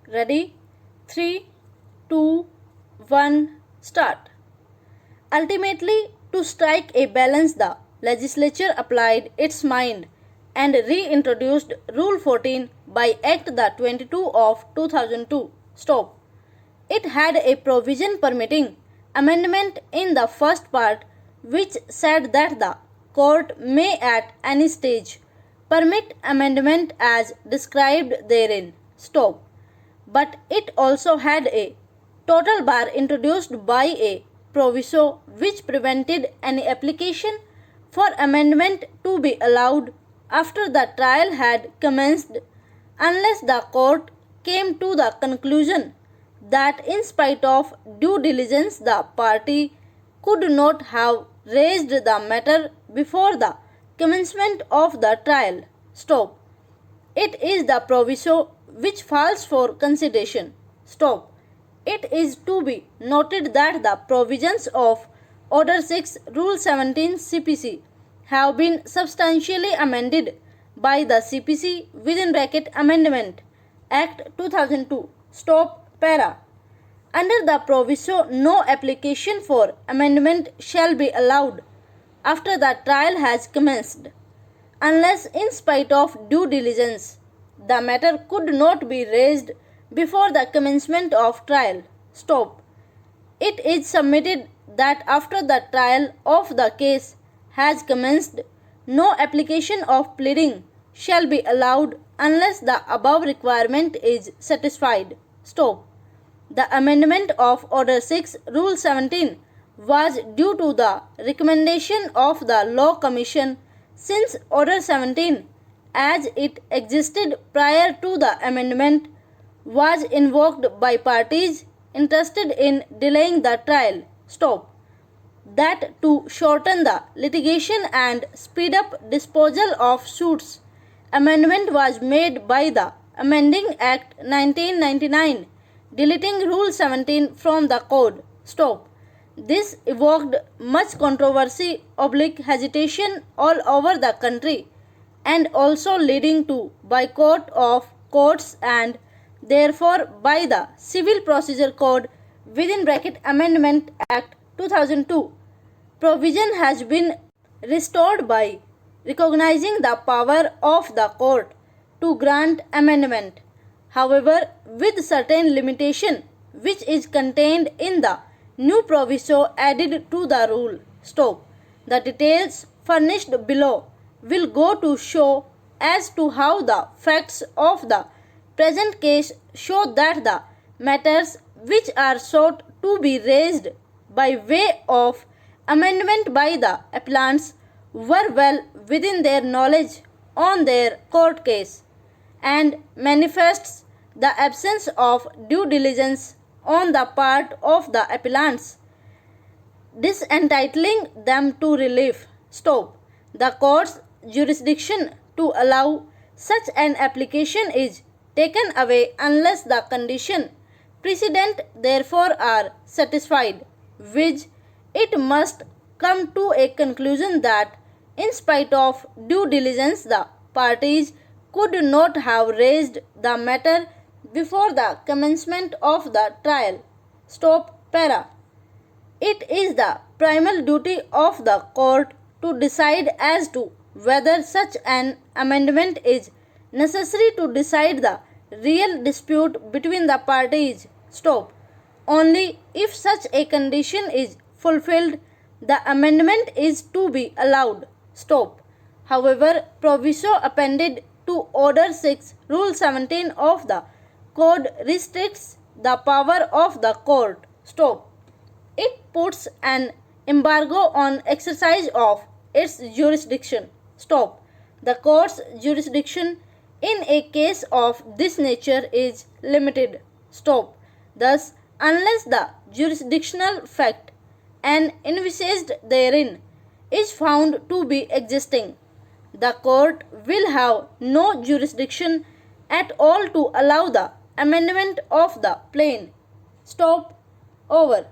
Ready? 3, 2, 1, start. Ultimately, to strike a balance, the legislature applied its mind and reintroduced Rule 14 by Act the 22 of 2002. Stop. It had a provision permitting amendment in the first part, which said that the court may at any stage permit amendment as described therein. Stop. But it also had a total bar introduced by a proviso which prevented any application for amendment to be allowed after the trial had commenced unless the court came to the conclusion that in spite of due diligence the party could not have raised the matter before the commencement of the trial. Stop. It is the proviso which falls for consideration. Stop. It is to be noted that the provisions of Order 6 Rule 17 CPC have been substantially amended by the CPC Amendment Act 2002. Stop para. Under the proviso, no application for amendment shall be allowed after the trial has commenced, unless in spite of due diligence the matter could not be raised before the commencement of trial. Stop. It is submitted that after the trial of the case has commenced, no application of pleading shall be allowed unless the above requirement is satisfied. Stop. The amendment of Order 6 Rule 17 was due to the recommendation of the Law Commission, since Order 17 as it existed prior to the amendment was invoked by parties interested in delaying the trial. Stop. That to shorten the litigation and speed up disposal of suits, amendment was made by the Amending Act 1999, deleting Rule 17 from the code. Stop. This evoked much controversy, hesitation all over the country, and also leading to boycott of courts, and therefore by the Civil Procedure Code Amendment Act 2002. Provision has been restored by recognizing the power of the court to grant amendment, however with certain limitation, which is contained in the new proviso added to the rule. Stop. The details furnished below will go to show as to how the facts of the present case show that the matters which are sought to be raised by way of amendment by the appellants were well within their knowledge on their court case, and manifests the absence of due diligence on the part of the appellants, disentitling them to relief. Stop. The court's jurisdiction to allow such an application is taken away unless the condition precedent therefore are satisfied, which it must come to a conclusion that in spite of due diligence the parties could not have raised the matter before the commencement of the trial. Stop para. It is the primal duty of the court to decide as to whether such an amendment is necessary to decide the real dispute between the parties. Stop. Only if such a condition is fulfilled, the amendment is to be allowed. Stop. However, proviso appended to Order 6 Rule 17 of the Code restricts the power of the court. Stop. It puts an embargo on exercise of its jurisdiction. Stop. The court's jurisdiction in a case of this nature is limited. Stop. Thus, unless the jurisdictional fact and envisaged therein is found to be existing, the court will have no jurisdiction at all to allow the amendment of the plain. Stop. Over.